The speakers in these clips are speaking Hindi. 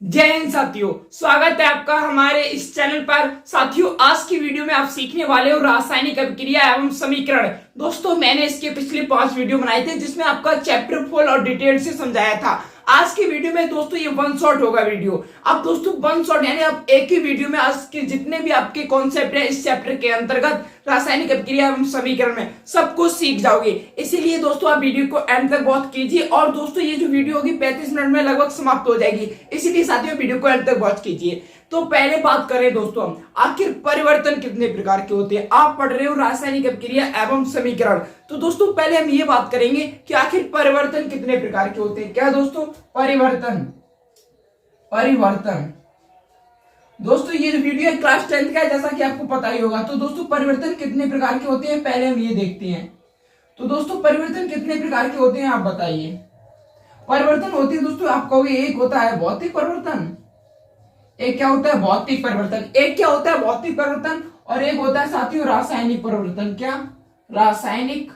जय हिंद साथियों, स्वागत है आपका हमारे इस चैनल पर। साथियों, आज की वीडियो में आप सीखने वाले हो रासायनिक अभिक्रिया एवं समीकरण। दोस्तों, मैंने इसके पिछले 5 वीडियो बनाए थे जिसमें आपका चैप्टर फुल और डिटेल से समझाया था। आज की वीडियो में दोस्तों ये वन शॉट होगा वीडियो। अब दोस्तों वन शॉट यानी आप एक ही वीडियो में आज के जितने भी आपके कॉन्सेप्ट है इस चैप्टर के अंतर्गत रासायनिक अभिक्रिया एवं समीकरण में सब कुछ सीख जाओगे। इसीलिए दोस्तों आप वीडियो को एंड तक वॉच कीजिए। और दोस्तों ये जो वीडियो होगी 35 मिनट में लगभग समाप्त हो जाएगी, इसीलिए साथियों वीडियो को एंड तक वॉच कीजिए। तो पहले बात करें दोस्तों हम आखिर परिवर्तन कितने प्रकार के होते हैं। आप पढ़ रहे हो रासायनिक अभिक्रिया एवं समीकरण, तो दोस्तों पहले हम ये बात करेंगे कि आखिर परिवर्तन कितने प्रकार के होते हैं। क्या दोस्तों? परिवर्तन दोस्तों ये जो वीडियो है क्लास 10th का है, जैसा कि आपको पता ही होगा। तो दोस्तों परिवर्तन कितने प्रकार के होते हैं पहले हम ये देखते हैं। तो दोस्तों परिवर्तन कितने प्रकार के होते हैं आप बताइए। परिवर्तन होते हैं दोस्तों, आप कहोगे एक होता है भौतिक परिवर्तन, एक क्या होता है भौतिक परिवर्तन, एक क्या होता है भौतिक परिवर्तन, और एक होता है साथियों रासायनिक परिवर्तन। क्या? रासायनिक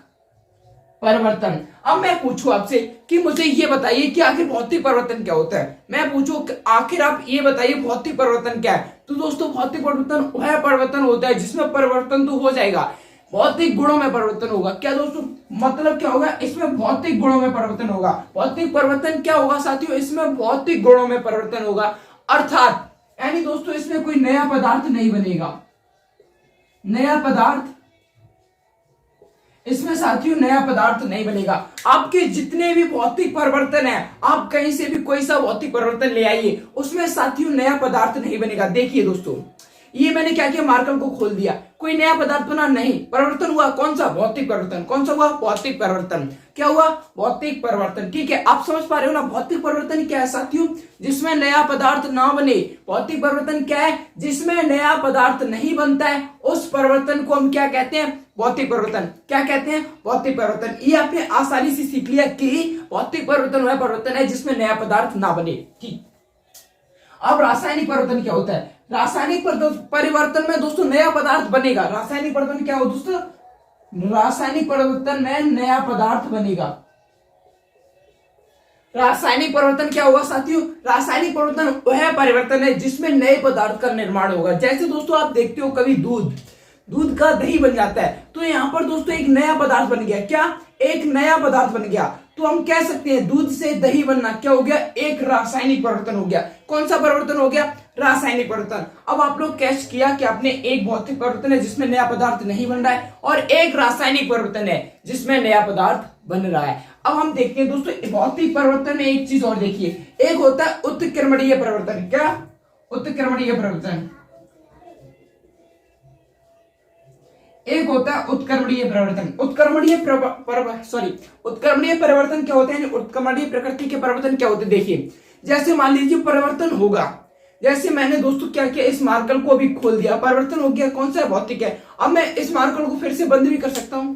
परिवर्तन। अब मैं पूछूं आपसे कि मुझे ये बताइए कि आखिर भौतिक परिवर्तन क्या होता है। मैं पूछूं आखिर आप ये बताइए भौतिक परिवर्तन क्या है। तो दोस्तों भौतिक परिवर्तन वह परिवर्तन होता है जिसमें परिवर्तन तो हो जाएगा, भौतिक गुणों में परिवर्तन होगा। क्या दोस्तों मतलब क्या होगा? इसमें भौतिक गुणों में परिवर्तन होगा। भौतिक परिवर्तन क्या होगा साथियों? इसमें भौतिक गुणों में परिवर्तन होगा। अर्थात यानी दोस्तों इसमें कोई नया पदार्थ नहीं बनेगा, नया पदार्थ इसमें साथियों नया पदार्थ नहीं बनेगा। आपके जितने भी भौतिक परिवर्तन है, आप कहीं से भी कोई सा भौतिक परिवर्तन ले आइए, उसमें साथियों नया पदार्थ नहीं बनेगा। देखिए दोस्तों, ये मैंने क्या किया, मार्कर को खोल दिया, कोई नया पदार्थ बना नहीं, परिवर्तन हुआ। कौन सा? भौतिक परिवर्तन। कौन सा हुआ? भौतिक परिवर्तन। क्या हुआ? भौतिक परिवर्तन। ठीक है, आप समझ पा रहे हो ना भौतिक परिवर्तन क्या है साथियों? जिसमें नया पदार्थ ना बने। भौतिक परिवर्तन क्या है? जिसमें नया पदार्थ नहीं बनता है, उस परिवर्तन को हम क्या कहते हैं? भौतिक परिवर्तन। क्या कहते हैं? भौतिक परिवर्तन। ये आपने आसानी से सीख लिया कि भौतिक परिवर्तन वह परिवर्तन है जिसमें नया पदार्थ ना बने। ठीक, अब रासायनिक परिवर्तन क्या होता है? रासायनिक परिवर्तन में दोस्तों नया पदार्थ बनेगा। रासायनिक परिवर्तन क्या हो दोस्तों? रासायनिक परिवर्तन में नया पदार्थ बनेगा। रासायनिक परिवर्तन क्या होगा साथियों? रासायनिक परिवर्तन वह परिवर्तन है जिसमें नए पदार्थ का निर्माण होगा। जैसे दोस्तों आप देखते हो कभी दूध का दही बन जाता है, तो यहां पर दोस्तों एक नया पदार्थ बन गया। क्या? एक नया पदार्थ बन गया। तो हम कह सकते हैं दूध से दही बनना क्या हो गया? एक रासायनिक परिवर्तन हो गया। कौन सा परिवर्तन हो गया? रासायनिक परिवर्तन। अब आप लोग कैच किया कि आपने एक भौतिक परिवर्तन है जिसमें नया पदार्थ नहीं बन रहा है, और एक रासायनिक परिवर्तन है जिसमें नया पदार्थ बन रहा है। अब हम देखते हैं दोस्तों भौतिक परिवर्तन में एक चीज और देखिए, एक होता है उत्क्रमणीय परिवर्तन। क्या? उत्क्रमणीय परिवर्तन। एक होता है उत्क्रमणीय परिवर्तन। उत्क्रमणीय परिवर्तन क्या होते हैं? उत्क्रमणीय प्रकृति के परिवर्तन क्या होते हैं? देखिए, जैसे मान लीजिए परिवर्तन होगा, जैसे मैंने दोस्तों क्या किया, इस मार्कर को अभी खोल दिया, परिवर्तन हो गया। कौन सा? भौतिक है। अब मैं इस मार्कर को फिर से बंद भी कर सकता हूं।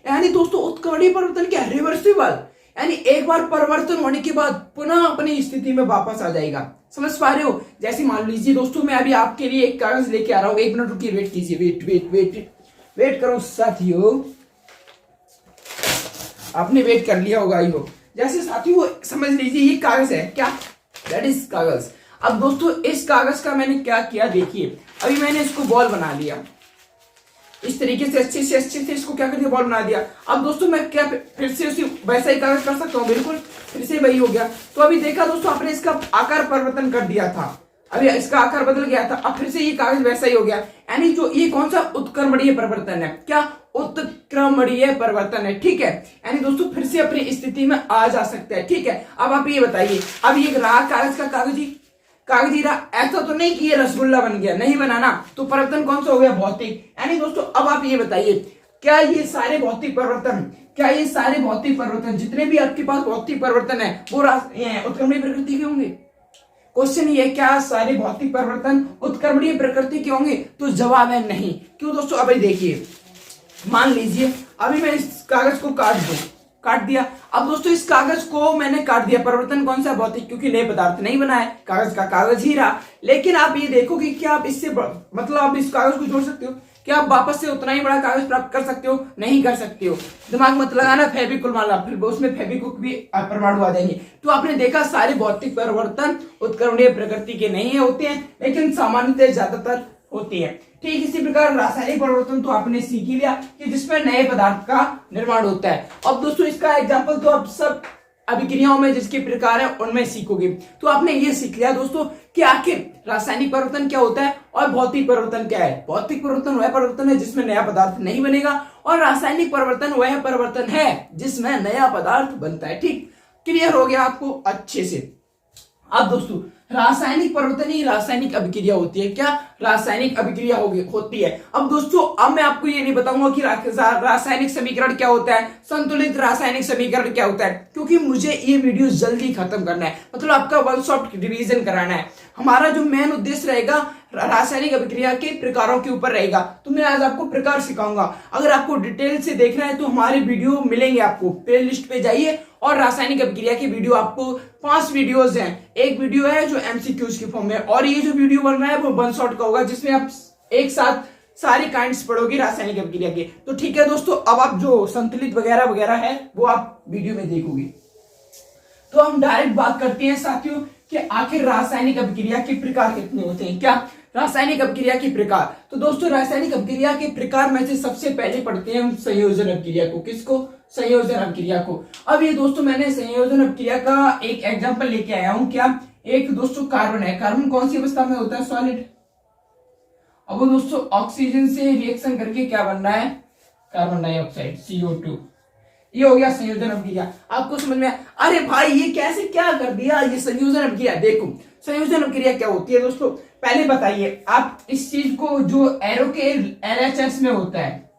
यानी दोस्तों उत्क्रमणीय परिवर्तन क्या है? रिवर्सिबल, यानी एक बार परिवर्तन होने के बाद पुनः अपनी स्थिति में वापस आ जाएगा। समझ पा रहे हो? जैसे मान लीजिए दोस्तों मैं अभी आपके लिए एक कागज लेके आ रहा हूं, 1 मिनट रुकिए, वेट कीजिए, वेट करो साथियों। आपने वेट कर लिया होगा ही हो। जैसे साथियों समझ लीजिए ये कागज है। क्या? दैट इज कागज। अब दोस्तों इस कागज का मैंने क्या किया, देखिए अभी मैंने इसको बॉल बना लिया इस तरीके से, अच्छे से इसको क्या कर दिया, बॉल बना दिया। अब दोस्तों मैं क्या फिर से उसी वैसा ही कागज कर सकता हूँ? बिल्कुल, फिर से वही हो गया। तो अभी देखा दोस्तों आपने इसका आकार परिवर्तन कर दिया था, अभी इसका आकार बदल गया था, अब फिर से ये कागज वैसा ही हो गया। यानी जो ये कौन सा? उत्क्रमणीय परिवर्तन है। क्या? उत्क्रमणीय परिवर्तन है। ठीक है, यानी दोस्तों फिर से अपनी स्थिति में आ जा सकता है। ठीक है, अब आप ये बताइए, अब ये रहा कागज का कागजी रहा, ऐसा तो नहीं कि ये रसगुल्ला बन गया, नहीं बनाना। तो परिवर्तन कौन सा हो गया? भौतिक। यानी दोस्तों अब आप ये बताइए, क्या ये सारे भौतिक परिवर्तन जितने भी आपके पास भौतिक परिवर्तन है वो उत्क्रमणीय प्रकृति के होंगे? क्वेश्चन ये, क्या सारे भौतिक परिवर्तन उत्क्रमणीय प्रकृति के होंगे? तो जवाब है नहीं। क्यों दोस्तों? अभी देखिए, मान लीजिए अभी मैं इस कागज को काट दिया। अब दोस्तों इस कागज को मैंने काट दिया, परिवर्तन कौन सा? भौतिक, क्योंकि नए पदार्थ नहीं बना है, कागज का कागज ही रहा। लेकिन आप ये देखो कि क्या आप इससे मतलब आप इस कागज को जोड़ सकते हो? क्या आप वापस से उतना ही बड़ा कागज प्राप्त कर सकते हो? नहीं कर सकते हो। दिमाग मत लगाना फेविकोल वाला, फिर उसमें फेविक्विक भी परमाणु आ जाएंगे। तो आपने देखा सारे भौतिक परिवर्तन उत्क्रमणीय प्रकृति के नहीं होते हैं, लेकिन सामान्यतः ज्यादातर होते हैं। ठीक इसी प्रकार रासायनिक परिवर्तन तो आपने सीख ही लिया कि जिसमें नए पदार्थ का निर्माण होता है। अब दोस्तों इसका एग्जाम्पल तो आप सब अभिक्रियाओं में जिसके प्रकार है उनमें सीखोगे। तो आपने ये सीख लिया दोस्तों कि आखिर रासायनिक परिवर्तन क्या होता है और भौतिक परिवर्तन क्या है। भौतिक परिवर्तन वह परिवर्तन है जिसमें नया पदार्थ नहीं बनेगा, और रासायनिक परिवर्तन वह परिवर्तन है जिसमें नया पदार्थ बनता है। ठीक, क्लियर हो गया आपको अच्छे से। अब दोस्तों रासायनिक परिवर्तन ही रासायनिक अभिक्रिया होती है। क्या? रासायनिक अभिक्रिया होती है। अब दोस्तों अब मैं आपको ये नहीं बताऊंगा कि रासायनिक समीकरण क्या होता है, संतुलित रासायनिक समीकरण क्या होता है, क्योंकि मुझे ये वीडियो जल्दी खत्म करना है। मतलब आपका वन शॉट रिवीजन कराना है। हमारा जो मेन उद्देश्य रहेगा रासायनिक अभिक्रिया के प्रकारों के ऊपर रहेगा। तो मैं आज आपको प्रकार सिखाऊंगा। अगर आपको डिटेल से देखना है तो हमारे वीडियो मिलेंगे, आपको प्ले लिस्ट पे जाइए और रासायनिक अभिक्रिया की वीडियो, आपको 5 वीडियोस हैं। एक वीडियो है जो एमसीक्यूज की फॉर्म में, और ये जो वीडियो बन रहा है वो वन शॉट का होगा, जिसमें आप एक साथ सारी काइंड्स पढ़ोगे रासायनिक अभिक्रिया के। तो ठीक है दोस्तों, अब आप जो संतुलित वगैरह वगैरह है वो आप वीडियो में देखोगे। तो हम डायरेक्ट बात करते हैं साथियों कि आखिर रासायनिक अभिक्रिया के प्रकार कितने होते हैं। क्या? रासायनिक अभिक्रिया के प्रकार। तो दोस्तों रासायनिक अभिक्रिया के प्रकार में से सबसे पहले पढ़ते हैं हम संयोजन अभिक्रिया को। किसको? संयोजन अभिक्रिया को। अब ये दोस्तों मैंने संयोजन अभिक्रिया का एक एग्जांपल लेके आया हूं। क्या? एक दोस्तों कार्बन है। कार्बन कौन सी अवस्था में होता है? सॉलिड। अब वो दोस्तों ऑक्सीजन से रिएक्शन करके क्या बन रहा है? Carbon dioxide, CO2। ये हो गया संयोजन अभिक्रिया। आपको समझ में? अरे भाई ये कैसे क्या कर दिया, ये संयोजन अभिक्रिया। देखो संयोजन अभिक्रिया क्या होती है दोस्तों, पहले बताइए आप इस चीज को। जो एरो के LHS में होता है,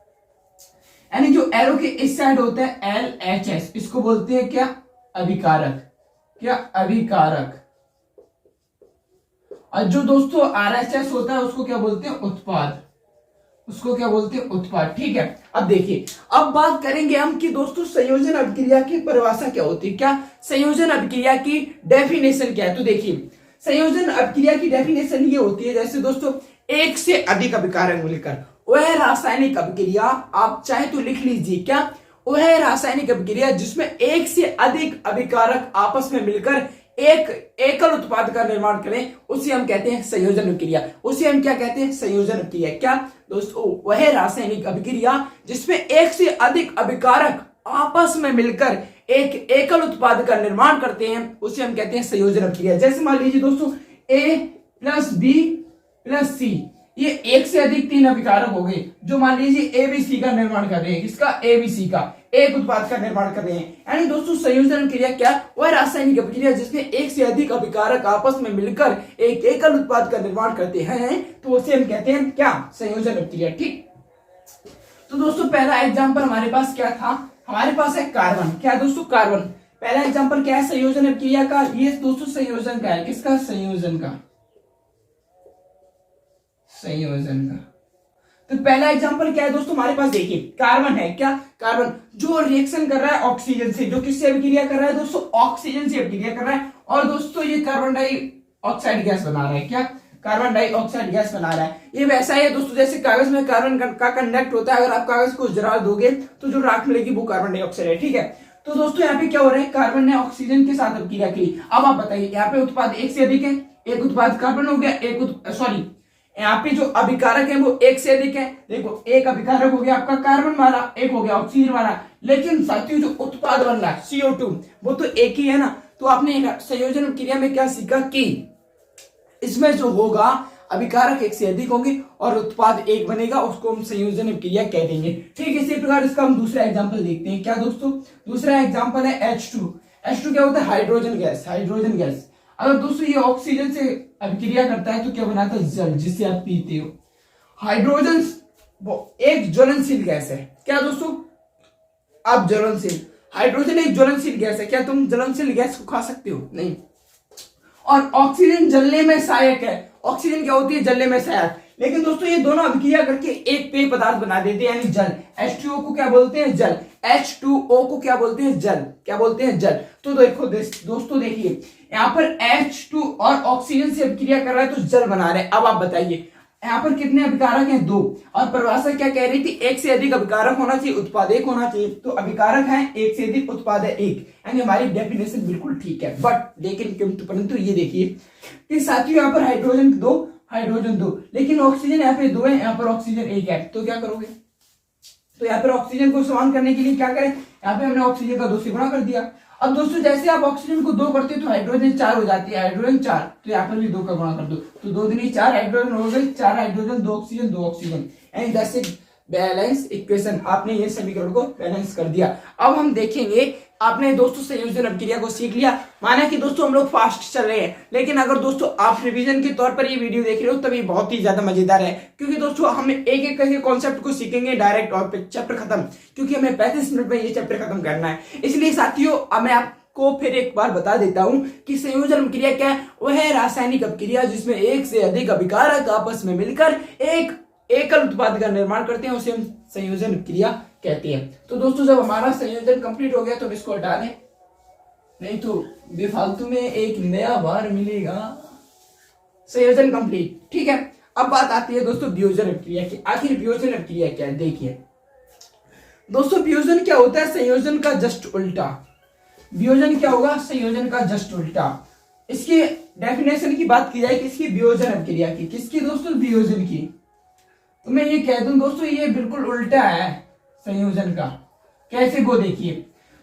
यानी जो एरो के इस साइड होता है LHS, इसको बोलते हैं क्या? अभिकारक। क्या? अभिकारक। और जो दोस्तों RHS होता है उसको क्या बोलते हैं? उत्पाद। उसको क्या बोलते हैं? उत्पाद। ठीक है, अब देखिए, अब बात करेंगे हम कि दोस्तों संयोजन अभिक्रिया की परिभाषा क्या होती है। क्या? संयोजन अभिक्रिया की डेफिनेशन क्या है? तो देखिए संयोजन अभिक्रिया की डेफिनेशन ये होती है, जैसे दोस्तों एक से अधिक अभिकारक मिलकर वह रासायनिक अभिक्रिया, आप चाहे तो लिख लीजिए। क्या? वह रासायनिक अभिक्रिया जिसमें एक से अधिक अभिकारक आपस में मिलकर एक एकल उत्पाद का निर्माण करें, उसे हम कहते हैं संयोजन अभिक्रिया। उसे हम क्या कहते हैं? संयोजन अभिक्रिया। क्या दोस्तों? वह रासायनिक अभिक्रिया जिसमें एक से अधिक अभिकारक आपस में मिलकर एक एकल उत्पाद का निर्माण करते हैं, उसे हम कहते हैं संयोजन अभिक्रिया। जैसे मान लीजिए दोस्तों A + B + C, ये एक से अधिक 3 अभिकारक हो गए जो मान लीजिए ABC का निर्माण कर रहे हैं। इसका ABC का एक उत्पाद का निर्माण कर रहे हैं। यानी दोस्तों संयोजन अभिक्रिया क्या? वह रासायनिक अभिक्रिया जिसमें एक से अधिक अभिकारक आपस में मिलकर एक एकल उत्पाद का निर्माण करते हैं, तो उसे हम कहते हैं क्या? संयोजन अभिक्रिया। ठीक, तो दोस्तों पहला एग्जाम्पल हमारे पास क्या था? हमारे पास है कार्बन। क्या दोस्तों? कार्बन। पहला एग्जाम्पल क्या है संयोजन अभिक्रिया का? ये दोस्तों संयोजन का है। किसका? संयोजन का। संयोजन का। तो पहला एग्जांपल क्या है दोस्तों हमारे पास? देखिए कार्बन है। क्या? कार्बन जो रिएक्शन कर रहा है ऑक्सीजन से। जो किससे अभिक्रिया कर रहा है दोस्तों? ऑक्सीजन से अभिक्रिया कर रहा है। और दोस्तों ये कार्बन डाइऑक्साइड गैस बना रहा है। क्या? कार्बन डाइऑक्साइड गैस बना रहा है। ये वैसा है दोस्तों जैसे कागज में कार्बन का कंडक्ट होता है। अगर आप कागज को जला दोगे तो जो राख मिलेगी वो कार्बन डाइऑक्साइड है। ठीक है, तो दोस्तों यहाँ पे क्या हो रहा है? कार्बन ने ऑक्सीजन के साथ अभिक्रिया की। अब आप बताइए यहाँ पे उत्पाद एक से अधिक है। एक उत्पाद कार्बन हो गया, एक यहाँ पे जो अभिकारक है वो एक से अधिक है। देखो एक अभिकारक हो गया आपका कार्बन वाला, एक हो गया ऑक्सीजन वाला। लेकिन साथियों जो उत्पाद बन रहा है CO2 वो तो एक ही है ना। तो आपने संयोजन क्रिया में क्या सीखा कि इसमें जो होगा अभिकारक एक से अधिक होंगे और उत्पाद एक बनेगा, उसको हम संयोजन क्रिया कह देंगे। ठीक, इसी प्रकार इसका हम दूसरा एग्जाम्पल देखते हैं। क्या दोस्तों? दूसरा एग्जाम्पल है H2। H2 क्या होता है? Hydrogen gas. हाइड्रोजन गैस अगर दोस्तों ये ऑक्सीजन से अभिक्रिया करता है तो क्या बनाता है? जल, जिसे आप पीते हो। हाइड्रोजन वो एक ज्वलनशील गैस है। क्या दोस्तों? आप ज्वलनशील, हाइड्रोजन एक ज्वलनशील गैस है। क्या तुम ज्वलनशील गैस को खा सकते हो? नहीं। और ऑक्सीजन जलने में सहायक है। ऑक्सीजन क्या होती है? जलने में सहायक। लेकिन दोस्तों ये दोनों अभिक्रिया करके एक पेय पदार्थ बना देते हैं, यानी जल। H2O को क्या बोलते हैं? जल। H2O को क्या बोलते हैं? जल। क्या बोलते हैं? जल। तो देखो दोस्तों देखिए यहाँ पर H2 और ऑक्सीजन से अभिक्रिया कर रहा है तो जल बना रहे हैं। अब आप बताइए यहाँ पर कितने अभिकारक हैं? 2। और परिभाषा क्या कह रही थी? एक से अधिक अभिकारक होना चाहिए, उत्पाद एक होना चाहिए। तो अभिकारक है एक से अधिक, उत्पाद है एक, यानी हमारी डेफिनेशन बिल्कुल ठीक है। बट लेकिन किंतु परंतु ये देखिए कि साथियों यहाँ पर हाइड्रोजन 2, हाइड्रोजन 2, लेकिन ऑक्सीजन यहाँ पे 2 है, यहाँ पर ऑक्सीजन 1 है। तो क्या करोगे? तो यहाँ पर ऑक्सीजन को समान करने के लिए क्या करें? यहाँ पे हमने ऑक्सीजन का 2 से गुणा कर दिया। अब दोस्तों जैसे आप ऑक्सीजन को 2 करते हो तो हाइड्रोजन 4 हो जाती है, हाइड्रोजन 4, तो यहाँ पर भी 2 का गुणा कर दो, तो 2 दूनी 4 हाइड्रोजन हो गए, 4 hydrogen 2 oxygen 2 oxygen, and that's it, balance equation. आपने ये समीकरण को बैलेंस कर दिया। अब हम देखेंगे, आपने दोस्तों संयोजन अभिक्रिया को सीख लिया। माना कि दोस्तों हम लोग फास्ट चल रहे हैं, लेकिन अगर दोस्तों आप रिवीजन के तौर पर ये वीडियो देख रहे हो तब ये बहुत ही ज्यादा मजेदार है, क्योंकि दोस्तों हम एक एक करके कॉन्सेप्ट को सीखेंगे डायरेक्ट और चैप्टर खत्म, क्योंकि हमें 35 मिनट में ये चैप्टर खत्म करना है। इसलिए साथियों मैं आपको फिर एक बार बता देता हूं कि संयोजन अभिक्रिया क्या है। वह है रासायनिक अभिक्रिया जिसमें एक से अधिक अभिकारक आपस में मिलकर एक एकल उत्पाद का निर्माण करते हैं, उसे हम संयोजन क्रिया कहते हैं। तो दोस्तों जब हमारा संयोजन कंप्लीट हो गया तो इसको हटा दें, नहीं तो बेफालतू में एक नया बार मिलेगा। संयोजन कंप्लीट, ठीक है। अब बात आती है दोस्तों वियोजन अभिक्रिया की। आखिर वियोजन अभिक्रिया क्या है? देखिए दोस्तों, वियोजन क्या होता है? संयोजन का जस्ट उल्टा। वियोजन क्या होगा? संयोजन का जस्ट उल्टा। इसकी डेफिनेशन की बात की जाए किसकी? वियोजन अभिक्रिया की। किसकी दोस्तों? वियोजन की। तो मैं ये कह दूं दोस्तों, ये बिल्कुल उल्टा है संयोजन का। कैसे को देखिए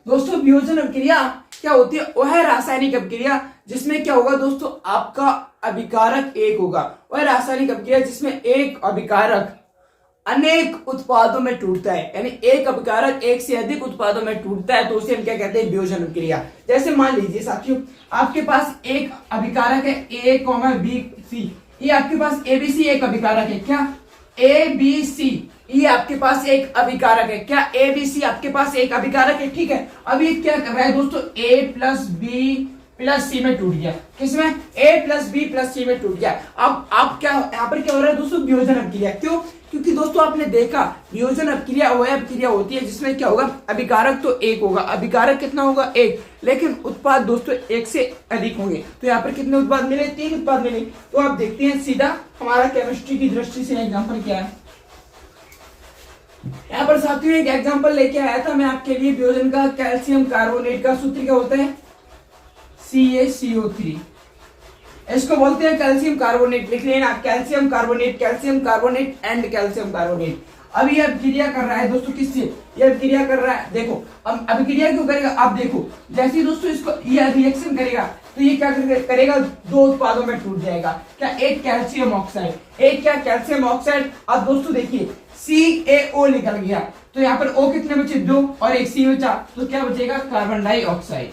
दोस्तों, वियोजन अभिक्रिया क्या होती है? वह रासायनिक अभिक्रिया जिसमें क्या होगा दोस्तों? आपका अभिकारक एक होगा। वह रासायनिक अभिक्रिया जिसमें एक अभिकारक अनेक उत्पादों में टूटता है, यानी एक अभिकारक एक से अधिक उत्पादों में टूटता है, तो उसे हम क्या कहते हैं? वियोजन अभिक्रिया। जैसे मान लीजिए साथियों, आपके पास एक अभिकारक है A, B, C। ये आपके पास ABC एक अभिकारक है। क्या? ABC ये आपके पास एक अभिकारक है। क्या? ABC आपके पास एक अभिकारक है, ठीक है। अब ये क्या कर रहा है दोस्तों? A plus B plus C में टूट गया। किसमें? A plus B plus C में टूट गया। अब आप क्या यहाँ पर क्या हो रहा है दोस्तों? वियोजन अभिक्रिया। क्यों? क्योंकि दोस्तों आपने देखा वियोजन अभिक्रिया वह अभिक्रिया होती है जिसमें क्या होगा? अभिकारक तो एक होगा। अभिकारक कितना होगा? एक, लेकिन उत्पाद दोस्तों एक से अधिक होंगे। तो यहाँ पर कितने उत्पाद मिले? 3 उत्पाद मिले। तो आप देखते हैं सीधा हमारा केमिस्ट्री की दृष्टि से एग्जाम्पल क्या है। यहाँ पर साथियों एक एग्जाम्पल लेके आया था मैं आपके लिए वियोजन का। कैल्शियम कार्बोनेट का सूत्र क्या होता है? CaCO3। इसको बोलते हैं कैल्शियम कार्बोनेट। लिख लेना, calcium carbonate and calcium carbonate. अब ये अभिक्रिया कर रहा है दोस्तों किससे? ये अभिक्रिया कर रहा है, देखो अब अभिक्रिया क्यों करेगा? आप देखो जैसे ही दोस्तों इसको ये रिएक्शन करेगा तो ये क्या करेगा? 2 उत्पादों में टूट जाएगा। क्या? एक कैल्शियम ऑक्साइड, एक क्या? Calcium oxide. अब दोस्तों देखिए CaO निकल गया, तो यहाँ पर O कितने बचे? 2 और एक C बचा, तो क्या बचेगा? Carbon dioxide.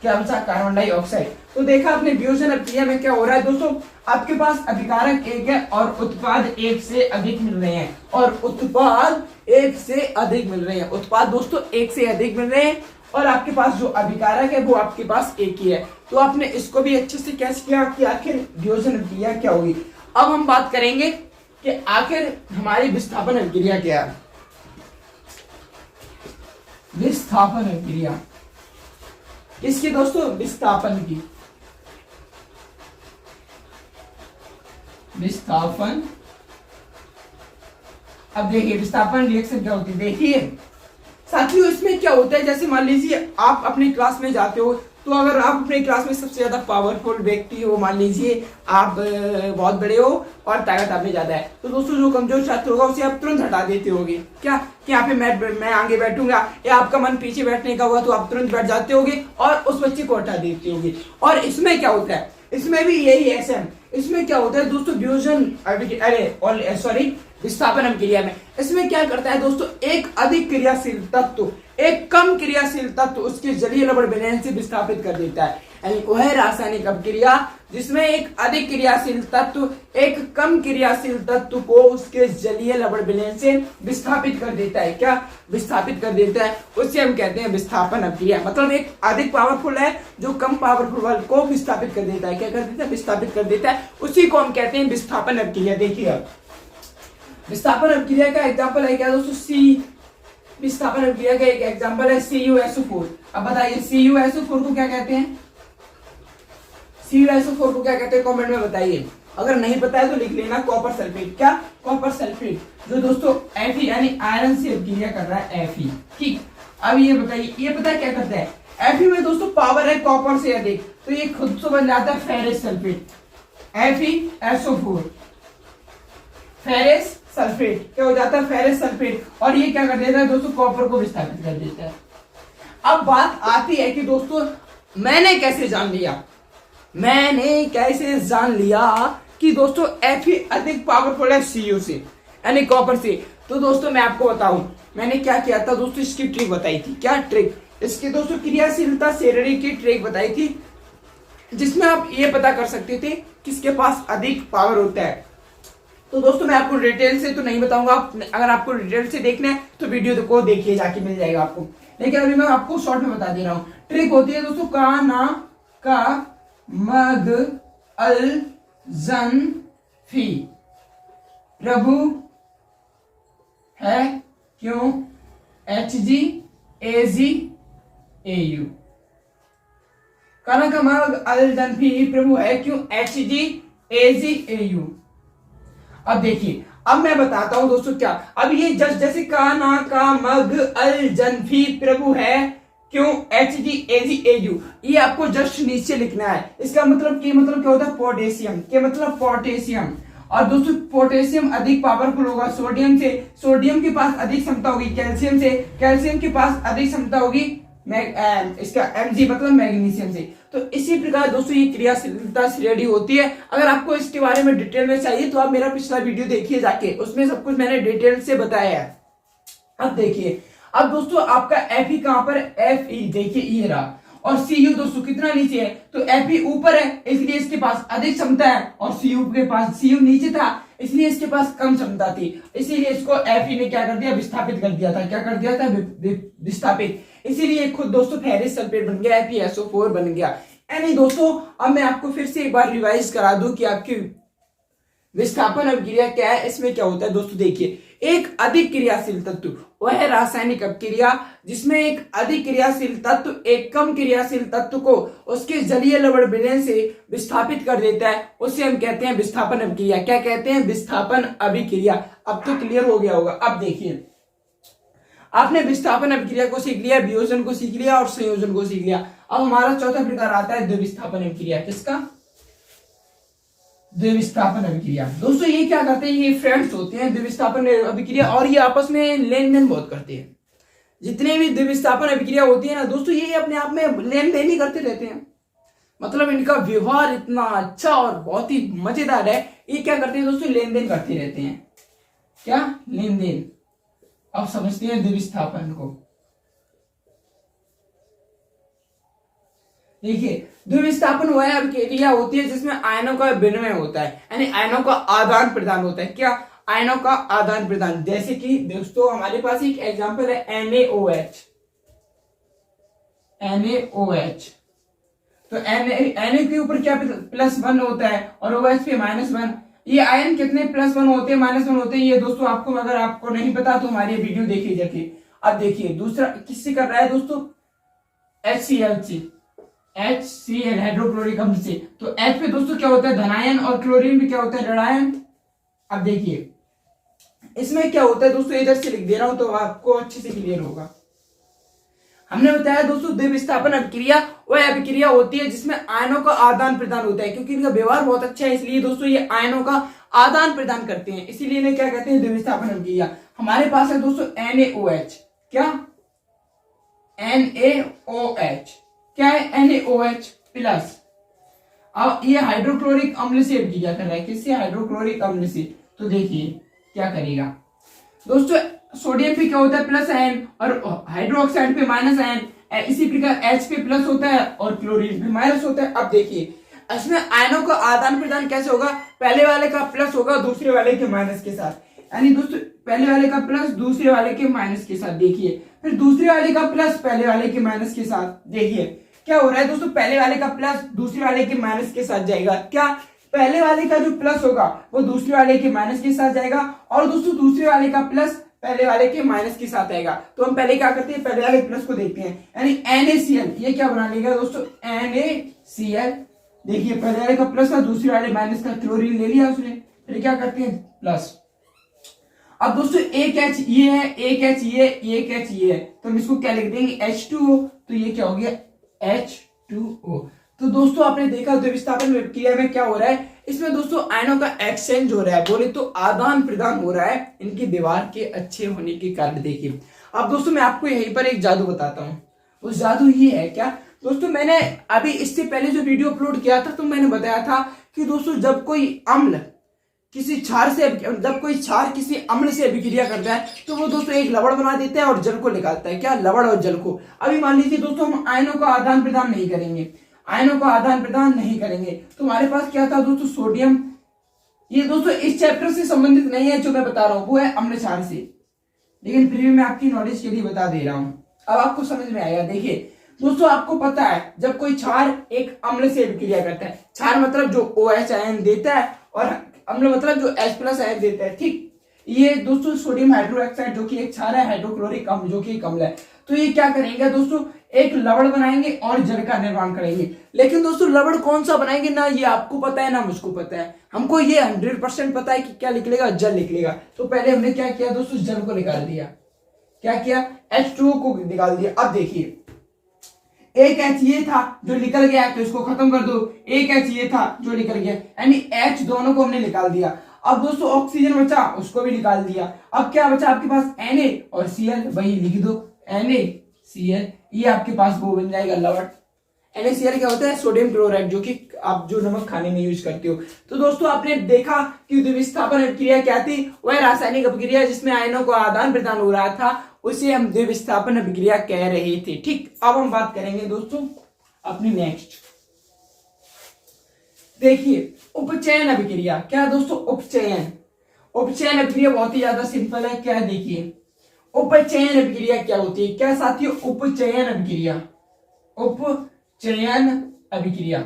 क्या बचा? Carbon dioxide. तो देखा आपने वियोजन अभिक्रिया में क्या हो रहा है दोस्तों? आपके पास अभिकारक एक है और उत्पाद एक से अधिक मिल रहे हैं, और उत्पाद एक से अधिक मिल रहे हैं। उत्पाद दोस्तों एक से अधिक मिल रहे हैं और आपके पास जो अभिकारक है वो आपके पास एक ही है। तो आपने इसको भी अच्छे से कैसे किया कि आखिर वियोजन अभिक्रिया क्या होगी। अब हम बात करेंगे कि आखिर हमारी विस्थापन अभिक्रिया क्या है। विस्थापन अभिक्रिया किसकी दोस्तों? विस्थापन की। विस्थापन, अब देखिए विस्थापन रिएक्शन क्या होती है। देखिए साथियों इसमें क्या होता है, जैसे मान लीजिए आप अपनी क्लास में जाते हो, तो अगर आप अपनी क्लास में सबसे ज्यादा पावरफुल व्यक्ति हो, मान लीजिए आप बहुत बड़े हो और ताकत आप में ज्यादा है, तो दोस्तों जो कमजोर छात्र होगा उसे आप तुरंत हटा देते होगे। क्या कि यहाँ पे मैं आगे बैठूंगा, या आपका मन पीछे बैठने का हुआ तो आप तुरंत बैठ जाते होगे और उस बच्चे को हटा देते होगे। और इसमें क्या होता है? इसमें भी यही है सेम। इसमें क्या होता है दोस्तों? विस्थापन अभिक्रिया में इसमें क्या करता है दोस्तों? एक अधिक क्रियाशील तत्व एक कम क्रियाशील तत्व उसके जलीय लवण विलयन से विस्थापित कर देता है। यानी वह रासायनिक अभिक्रिया जिसमें एक अधिक क्रियाशील तत्व एक कम क्रियाशील तत्व को उसके जलीय लवण विलयन से विस्थापित कर देता है। क्या? विस्थापित कर देता है, उसे हम कहते हैं विस्थापन अभिक्रिया। मतलब एक अधिक पावरफुल है जो कम पावरफुल को विस्थापित कर देता है। क्या कर देता है? विस्थापित कर देता है। उसी को हम कहते हैं विस्थापन अभिक्रिया। देखिए विस्थापन अभिक्रिया का एग्जाम्पल है क्या दोस्तों? विस्थापन अभिक्रिया का एक एग्जाम्पल है CuSO4। अब बताइए CuSO4 को क्या कहते हैं? CuSO4 को क्या कहते हैं? कमेंट में बताइए। अगर नहीं पता है तो लिख लेना कॉपर सल्फेट। क्या? कॉपर सल्फेट, जो दोस्तों Fe यानी आयरन से अभिक्रिया कर रहा है Fe। ठीक, अब ये बताइए, ये पता है क्या करता है? Fe में दोस्तों पावर है कॉपर से अधिक, तो ये खुद से बन जाता है ferrous sulphate, FeSO4, ferrous sulphate. क्या हो जाता है? Ferrous sulphate. और ये क्या कर देता है दोस्तों? कॉपर को विस्थापित कर देता है। अब बात आती है कि दोस्तों मैंने कैसे जान लिया, मैंने कैसे जान लिया कि दोस्तों Fe अधिक पावरफुल है Cu से यानी कॉपर से। तो दोस्तों मैं आपको बताऊं, मैंने क्या किया था दोस्तों, इसकी ट्रिक बताई थी। क्या ट्रिक? इसकी दोस्तों क्रियाशीलता श्रेणी की ट्रिक बताई थी, जिसमें आप ये पता कर सकते थे किसके पास अधिक पावर होता है। तो दोस्तों मैं आपको डिटेल से तो नहीं बताऊंगा, अगर आपको डिटेल से देखना है तो वीडियो को देखिए, जाके मिल जाएगा आपको। लेकिन अभी मैं आपको शॉर्ट में बता दे रहा हूं। ट्रिक होती है दोस्तों का ना का मग अल जन फी, प्रभु है क्यों HGAG AU। काना का मग अल जन फी, प्रभु है क्यों HGAG AU। अब देखिए, अब मैं बताता हूं दोस्तों क्या। अब ये जैसे का ना का मग अल जनफी प्रभु है क्यों HGAG ये आपको जस्ट नीचे लिखना है। इसका मतलब क्या होता है? पोटेशियम। क्या मतलब? पोटेशियम। और दोस्तों पोटेशियम अधिक पावरफुल होगा सोडियम से, सोडियम के पास अधिक क्षमता होगी कैल्शियम से, कैल्शियम के पास अधिक क्षमता होगी इसका Mg मतलब मैग्नीशियम से। तो इसी प्रकार दोस्तों ये क्रियाशीलता श्रेणी होती है। अगर आपको इसके बारे में डिटेल में चाहिए तो आप मेरा पिछला वीडियो देखिए जाके, उसमें सब कुछ मैंने डिटेल से बताया है। अब देखिए, अब दोस्तों आपका Fe कहां पर? Fe देखिए ये रहा, और Cu दोस्तों कितना नीचे है? तो Fe ऊपर है इसलिए इसके पास अधिक क्षमता है, और Cu नीचे था इसलिए इसके पास कम क्षमता थी, इसीलिए इसको Fe ने क्या कर दिया? विस्थापित कर दिया था। क्या कर दिया था? विस्थापित। इसीलिए खुद दोस्तों फेरस सल्फेट बन गया, FeSO4 बन गया। यानी दोस्तों अब मैं आपको फिर से एक बार रिवाइज करा दूं कि आपकी विस्थापन अभिक्रिया क्या है। इसमें क्या होता है दोस्तों, देखिए, एक अधिक क्रियाशील तत्व वह है रासायनिक अपक्रिया जिसमें एक अधिक क्रियाशील तत्व एक कम क्रियाशील तत्व को उसके जलीय लवण विलयन से विस्थापित कर देता है, उसे हम कहते हैं विस्थापन अभिक्रिया। क्या कहते हैं? विस्थापन अभिक्रिया। अब तो क्लियर हो गया होगा। अब देखिए, आपने विस्थापन अभिक्रिया को सीख लिया, वियोजन को सीख लिया और संयोजन को सीख लिया। अब हमारा चौथा प्रकार आता है द्विविस्थापन अभिक्रिया। किसका? द्विविस्थापन अभिक्रिया। दोस्तों ये क्या करते हैं? ये फ्रेंड्स होते हैं द्विविस्थापन अभिक्रिया, और ये आपस में लेन देन बहुत करते हैं। जितने भी द्विविस्थापन अभिक्रिया होती है ना दोस्तों, ये अपने आप में लेन देन ही करते रहते हैं। मतलब इनका व्यवहार इतना अच्छा और बहुत ही मजेदार है। ये क्या करते हैं दोस्तों? लेन देन करते रहते हैं। क्या? लेन देन। अब समझते हैं द्विविस्थापन को। देखिए, द्विविस्थापन वह अभिक्रिया होती है जिसमें आयनों का विनिमय होता है, यानी आयनों का आदान प्रदान होता है। क्या? आयनों का आदान प्रदान। जैसे कि दोस्तों हमारे पास एक एग्जांपल है NaOH। तो Na के ऊपर क्या +1 होता है और OH पे -1। ये आयन कितने +1 होते हैं, -1 होते हैं? ये दोस्तों आपको, अगर आपको नहीं पता तो हमारी वीडियो देखिए जाके। अब देखिए दूसरा किससे कर रहा है दोस्तों? HCl हाइड्रोक्लोरिक अम्ल से। तो H पे दोस्तों क्या होता है? धनायन, और क्लोरीन पे क्या होता है? ऋणायन। अब देखिए इसमें क्या होता है दोस्तों, इधर से लिख दे रहा हूं तो आपको अच्छे से क्लियर होगा। हमने बताया दोस्तों द्विविस्थापन अभिक्रिया वह अभिक्रिया होती है जिसमें आयनों का आदान प्रदान होता है। क्योंकि इनका व्यवहार बहुत अच्छा है इसलिए दोस्तों ये आयनों का आदान प्रदान करते हैं, इसीलिए इन्हें क्या कहते हैं? द्विविस्थापन अभिक्रिया। हमारे पास है दोस्तों NaOH। क्या? NaOH क्या है? NaOH plus. अब ये हाइड्रोक्लोरिक अम्ल से अभिक्रिया कर रहा है। किससे? हाइड्रोक्लोरिक अम्ल से। तो देखिए क्या करेगा दोस्तों, सोडियम पे क्या होता है? प्लस आयन, और हाइड्रोक्साइड पे माइनस आयन। इसी प्रकार H पे प्लस होता है और क्लोरीन पे माइनस होता है। अब देखिए इसमें आयनों का आदान प्रदान कैसे होगा? पहले वाले का प्लस होगा दूसरे वाले के माइनस के साथ, यानी दोस्तों पहले वाले का प्लस दूसरे वाले के माइनस के साथ। देखिए फिर दूसरे वाले का प्लस पहले वाले के माइनस के साथ। देखिए क्या हो रहा है दोस्तों, पहले वाले का प्लस दूसरे वाले के माइनस के साथ जाएगा। क्या? पहले वाले का जो प्लस होगा वो दूसरे वाले के माइनस के साथ जाएगा, और दोस्तों दूसरे वाले का प्लस पहले वाले के माइनस के साथ आएगा। तो हम पहले क्या करते हैं? पहले वाले प्लस को देखते हैं, यानी NaCl ये क्या बना लेगा दोस्तों? NaCl देखिए पहले वाले का प्लस था, दूसरे वाले माइनस का, क्लोरीन ले लिया उसने, फिर क्या करते हैं प्लस। अब दोस्तों एक एच ये है, एक एच ये, एक एच ये है, तो हम इसको क्या लिख देंगे H2O, तो ये क्या हो गया H2O। तो दोस्तों आपने देखा द्विविस्थापन क्रिया में क्या हो रहा है, इसमें दोस्तों आयनों का एक्सचेंज हो रहा है, बोले तो आदान प्रदान हो रहा है इनकी दीवार के अच्छे होने के कारण। देखिए अब दोस्तों मैं आपको यहीं पर एक जादू बताता हूँ, वो जादू ये है क्या दोस्तों, मैंने अभी इससे पहले जो वीडियो अपलोड किया था तो मैंने बताया था कि दोस्तों जब कोई अम्ल किसी क्षार से, जब कोई क्षार किसी अम्ल से अभिक्रिया करता है तो वो दोस्तों एक लवण बना देता है और जल को निकालता है, क्या लवण और जल को। अभी मान लीजिए दोस्तों हम आयनों का आदान प्रदान नहीं करेंगे, आयनों का आदान प्रदान नहीं करेंगे, तो हमारे पास क्या था दोस्तों सोडियम। ये दोस्तों इस चैप्टर से संबंधित नहीं है जो मैं बता रहा हूं, वो है अम्ल क्षार से, लेकिन फिर भी मैं आपकी नॉलेज के लिए बता दे रहा हूं, अब आपको समझ में आएगा। देखिए दोस्तों आपको पता है जब कोई क्षार एक अम्ल से अभिक्रिया करता है, क्षार मतलब जो OH आयन देता है और अम्ल मतलब जो H+ आयन देता है, ठीक। ये दोस्तों सोडियम हाइड्रोक्साइड जो कि एक क्षार है, हाइड्रोक्लोरिक अम्ल जो कि एक अम्ल है, तो ये क्या करेंगे दोस्तों एक लवण बनाएंगे और जल का निर्माण करेंगे। लेकिन दोस्तों लवण कौन सा बनाएंगे ना ये आपको पता है ना मुझको पता है, हमको ये 100% पता है कि क्या निकलेगा, जल निकलेगा। तो पहले हमने क्या किया दोस्तों जल को निकाल दिया, क्या किया H2O को निकाल दिया। अब देखिए एक H ये था जो निकल गया तो इसको खत्म कर दो, एक H ये था जो निकल गया, यानी H दोनों को हमने निकाल दिया। अब दोस्तों ऑक्सीजन बचा, उसको भी निकाल दिया। अब क्या बचा आपके पास Na और Cl, वही लिख दो NaCl, ये आपके पास वो बन जाएगा लवण। NaCl क्या होता है सोडियम क्लोराइड, जो कि आप जो नमक खाने में यूज करते हो। तो दोस्तों आपने देखा कि द्विविस्थापन अभिक्रिया क्या थी, वह रासायनिक अभिक्रिया जिसमें आयनों का आदान प्रदान हो रहा था, उसे हम द्विविस्थापन अभिक्रिया कह रहे थे, ठीक। अब हम बात करेंगे दोस्तों अपनी नेक्स्ट, देखिए उपचयन अभिक्रिया। क्या दोस्तों उपचयन, उपचयन अभिक्रिया बहुत ही ज्यादा सिंपल है। क्या देखिए उपचयन अभिक्रिया क्या होती है, क्या साथियों उपचयन अभिक्रिया, उपचयन अभिक्रिया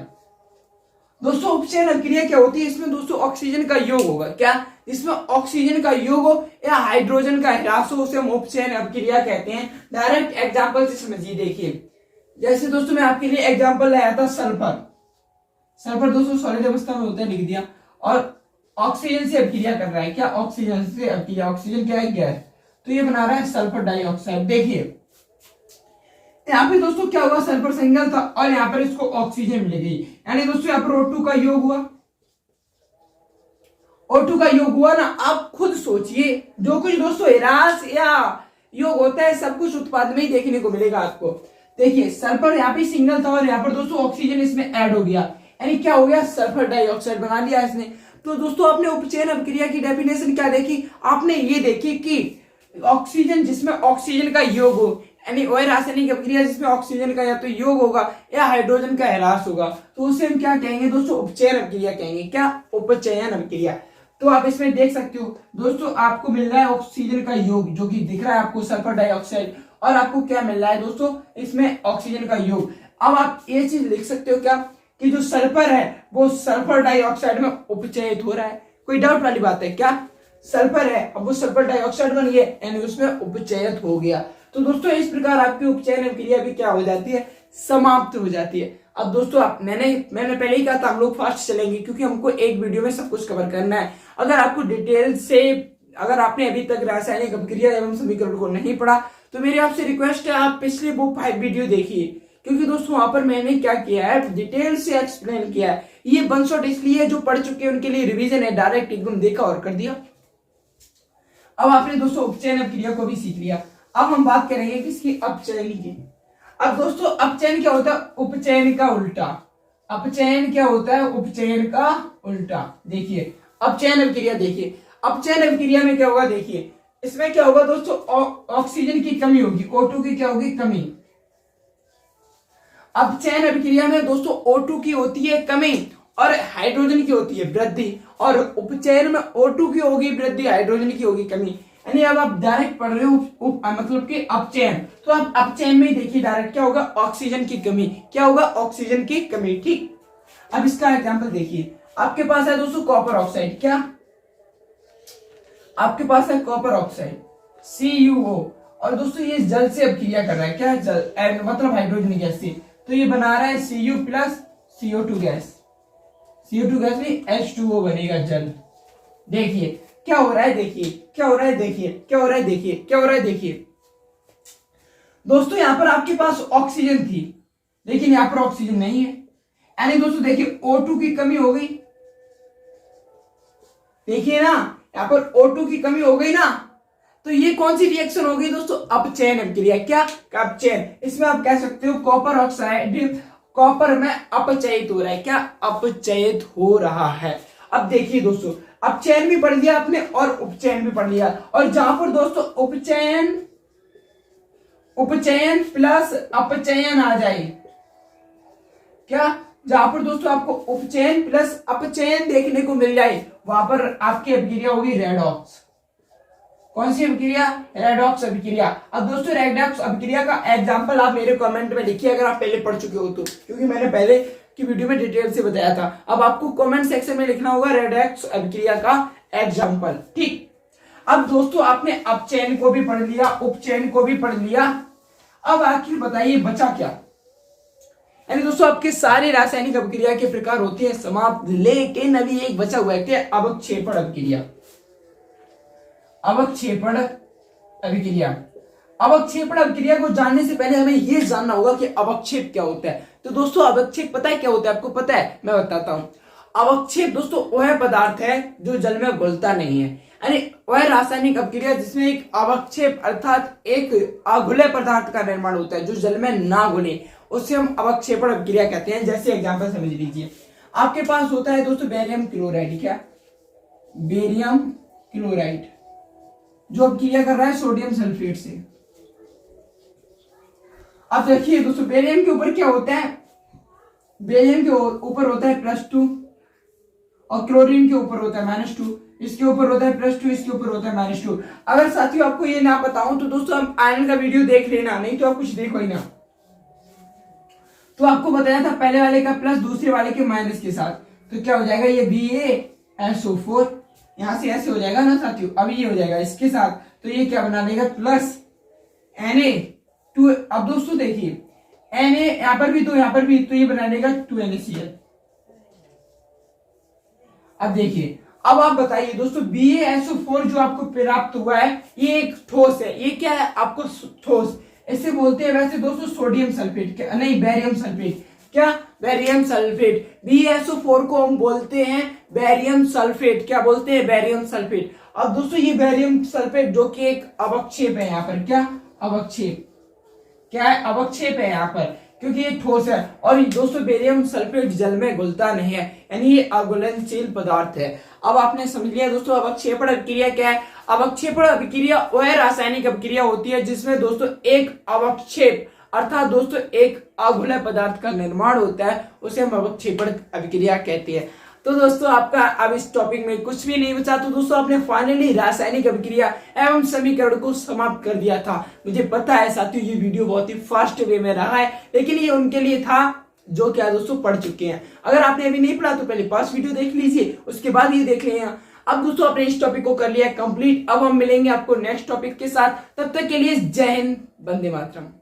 दोस्तों उपचयन अभिक्रिया क्या होती है, इसमें दोस्तों ऑक्सीजन का योग होगा, क्या इसमें ऑक्सीजन का योग हो या हाइड्रोजन का ह्रास हो, उसे हम उपचयन अभिक्रिया कहते हैं। डायरेक्ट एग्जांपल से समझिए, देखिए जैसे दोस्तों मैं आपके लिए एग्जांपल लाया था सल्फर, सल्फर दोस्तों सॉलिड अवस्था में होता है लिख दिया, और ऑक्सीजन से अभिक्रिया कर रहा है, क्या ऑक्सीजन से अभिक्रिया, ऑक्सीजन क्या है गैस, तो ये बना रहा है सल्फर डाइऑक्साइड। देखिए यहाँ पे दोस्तों क्या हुआ, सल्फर सिंगल था और यहाँ पर इसको ऑक्सीजन मिल गई, यानी दोस्तों यहाँ पर O2 का योग हुआ, O2 का योग हुआ ना। आप खुद सोचिए जो कुछ दोस्तों ह्रास या योग होता है सब कुछ उत्पाद में ही देखने को मिलेगा आपको। देखिए सल्फर यहाँ पे सिंगल था और यहाँ पर दोस्तों ऑक्सीजन इसमें ऐड हो गया, यानी क्या हो गया सल्फर डाइऑक्साइड बना लिया इसने। तो दोस्तों आपने उपचयन अभिक्रिया की डेफिनेशन क्या देखी, आपने ये देखी कि ऑक्सीजन जिसमें ऑक्सीजन का योग हो, यानी वह रासायनिक अभिक्रिया जिसमें ऑक्सीजन का या तो योग होगा या हाइड्रोजन का ह्रास होगा, तो उसे हम क्या कहेंगे दोस्तों उपचयन अभिक्रिया कहेंगे, क्या उपचयन अभिक्रिया। तो आप इसमें देख सकते हो दोस्तों आपको मिल रहा है ऑक्सीजन का योग जो कि दिख रहा है आपको सल्फर डाइऑक्साइड, और आपको क्या मिल रहा है दोस्तों इसमें ऑक्सीजन का योग। अब आप ये चीज लिख सकते हो क्या कि जो सल्फर है वो सल्फर डाइऑक्साइड में उपचयित हो रहा है, कोई डाउट वाली बात है क्या, सल्फर है अब वो सल्फर डाइऑक्साइड बन गया यानी उसमें उपचयित हो गया। तो दोस्तों इस प्रकार आपकी उपचयन अभिक्रिया भी क्या हो जाती है, समाप्त हो जाती है। अब दोस्तों आप मैंने पहले ही कहा था हम लोग फास्ट चलेंगे क्योंकि हमको एक वीडियो में सब कुछ कवर करना है। अगर आपको डिटेल से, अगर आपने अभी तक रासायनिक अभिक्रिया एवं समीकरण को नहीं पढ़ा तो मेरी आपसे रिक्वेस्ट है आप पिछले वो 5 वीडियो देखिए, क्योंकि दोस्तों वहां पर मैंने क्या किया है डिटेल से एक्सप्लेन किया है। ये वन शॉट इसलिए जो पढ़ चुके हैं उनके लिए रिवीजन है, डायरेक्ट एकदम देखा और कर दिया। अब आपने दोस्तों उपचयन अभिक्रिया को भी सीख लिया, अब हम बात करेंगे किसकी, अपचयन की। अब दोस्तों अपचयन क्या होता है, उपचयन का उल्टा। अपचयन क्या होता है, उपचयन का उल्टा। देखिए अपचयन अभिक्रिया, देखिए अपचयन अभिक्रिया में क्या होगा, देखिए इसमें क्या होगा दोस्तों ऑक्सीजन की कमी होगी, O2 की क्या होगी कमी। अपचयन अभिक्रिया में दोस्तों O2 की होती है कमी और हाइड्रोजन की होती है वृद्धि, और उपचयन में O2 की होगी वृद्धि, हाइड्रोजन की होगी कमी। यानी अब आप डायरेक्ट पढ़ रहे हो मतलब कि अपचयन, तो आप अपचयन में ही देखिए डायरेक्ट क्या होगा, ऑक्सीजन की कमी, क्या होगा ऑक्सीजन की कमी, ठीक। अब इसका एग्जांपल देखिए, आपके पास है दोस्तों कॉपर ऑक्साइड, क्या आपके पास है कॉपर ऑक्साइड CuO, और दोस्तों ये जल से अभिक्रिया कर रहा है, क्या जल मतलब हाइड्रोजन गैस से, तो ये बना रहा है Cu+ CO2 gas, CO2 gas में H2O बनेगा जल। देखिए क्या हो रहा है, देखिए क्या हो रहा है, देखिए क्या हो रहा है, देखिए क्या हो रहा है। देखिए दोस्तों यहां पर आपके पास ऑक्सीजन थी, लेकिन यहां पर ऑक्सीजन नहीं है, यानी दोस्तों देखिए O2 की कमी हो गई। देखिए ना यहां पर O2 की कमी हो गई ना, तो ये कौन सी रिएक्शन हो गई दोस्तों, अपचयन अभिक्रिया। क्या, अपचयन। इसमें आप कह सकते हो कॉपर ऑक्साइड कॉपर में अपचयित हो रहा है। क्या, अपचयित हो रहा है। अब देखिए दोस्तों, अपचयन भी पढ़ लिया आपने और उपचयन भी पढ़ लिया, और जहां पर दोस्तों उपचयन प्लस अपचयन आ जाए, क्या, जहां पर दोस्तों आपको उपचयन प्लस अपचयन देखने को मिल जाए, वहां पर आपकी अभिक्रिया होगी रेडॉक्स। कौन सी अभिक्रिया, रेडॉक्स अभिक्रिया। अब दोस्तों रेडॉक्स अभिक्रिया का एग्जांपल आप मेरे कमेंट में लिखिए अगर आप पहले पढ़ चुके हो तो, क्योंकि मैंने पहले की वीडियो में डिटेल से बताया था। अब आपको कमेंट सेक्शन में लिखना होगा रेडॉक्स अभिक्रिया का एग्जांपल। ठीक, अब दोस्तों आपने अपचयन को भी पढ़ लिया, उपचयन को भी पढ़ लिया। अब आखिर बताइए बचा क्या। यानी दोस्तों आपके सारे रासायनिक अभिक्रिया के प्रकार होते हैं समाप्त, लेकिन अभी एक बचा हुआ है, क्या, अवक्षेपण अभिक्रिया। अवक्षेपण अभिक्रिया। अवक्षेपण अभिक्रिया को जानने से पहले हमें यह जानना होगा कि अवक्षेप क्या होता है। तो दोस्तों अवक्षेप पता है क्या होता है, आपको पता है, मैं बताता हूं। अवक्षेप दोस्तों वह पदार्थ है जो जल में घुलता नहीं है, यानी वह रासायनिक अभिक्रिया जिसमें एक अवक्षेप अर्थात एक अघुले पदार्थ का निर्माण होता है जो जल में ना घुले, उससे हम अवक्षेपण अभिक्रिया कहते हैं। जैसे एग्जांपल समझ लीजिए, आपके पास होता है दोस्तों बेरियम क्लोराइड। क्या, बेरियम क्लोराइड जो अभिक्रिया कर रहा है सोडियम सल्फेट से। अब देखिए दोस्तों बेरियम के ऊपर क्या होता है, बेरियम के ऊपर होता है +2 और क्लोरीन के ऊपर होता है -2। इसके ऊपर होता है +2, इसके ऊपर होता है -2। अगर साथियों आपको ये ना बताऊं तो दोस्तों हम आयरन का वीडियो देख लेना, नहीं तो आप कुछ देखो ही ना। तो आपको बताया था पहले वाले का प्लस दूसरे वाले के माइनस के साथ, तो क्या हो जाएगा, ये BaSO4 यहां से ऐसे हो जाएगा ना साथियों। अभी ये हो जाएगा इसके साथ, तो ये क्या बना देगा, प्लस Na2। अब दोस्तों देखिए Na यहां पर भी तो यहां पर भी, तो ये बना देगा 2NaCl। अब देखिए, अब आप बताइए दोस्तों BaSO4 जो आपको प्राप्त हुआ है ये एक ठोस है। ये क्या है आपको, ठोस। इसे बोलते हैं वैसे दोस्तों सोडियम सल्फेट, नहीं बैरियम सल्फेट। क्या, बैरियम सल्फेट। BaSO4 को हम बोलते हैं बैरियम सल्फेट। क्या बोलते हैं, बैरियम सल्फेट। अब दोस्तों ये बैरियम सल्फेट जो कि एक अवक्षेप है यहाँ पर। क्या, अवक्षेप। क्या है, अवक्षेप है यहाँ पर, क्योंकि ये ठोस है। और दोस्तों बेरियम सल्फेट जल में घुलता नहीं है, यानी ये अघुलनशील पदार्थ है। अब आपने समझ लिया दोस्तों अवक्षेपण अभिक्रिया क्या है। अवक्षेपण अभिक्रिया वह रासायनिक अभिक्रिया होती है जिसमें दोस्तों एक अवक्षेप अर्थात दोस्तों एक अघुले पदार्थ का निर्माण होता है, उसे हम अवक्षेपण अभिक्रिया कहते हैं। तो दोस्तों आपका अब इस टॉपिक में कुछ भी नहीं बचा, तो दोस्तों आपने फाइनली रासायनिक अभिक्रिया एवं समीकरण को समाप्त कर दिया था। मुझे पता है साथियों ये वीडियो बहुत ही फास्ट वे में रहा है, लेकिन ये उनके लिए था जो क्या दोस्तों पढ़ चुके हैं। अगर आपने अभी नहीं पढ़ा तो पहले पास वीडियो देख लीजिए, उसके बाद ये देख लेना। अब दोस्तों आपने इस टॉपिक को कर लिया कंप्लीट। अब हम मिलेंगे आपको नेक्स्ट टॉपिक के साथ, तब तक के लिए जय हिंद, वंदे मातरम।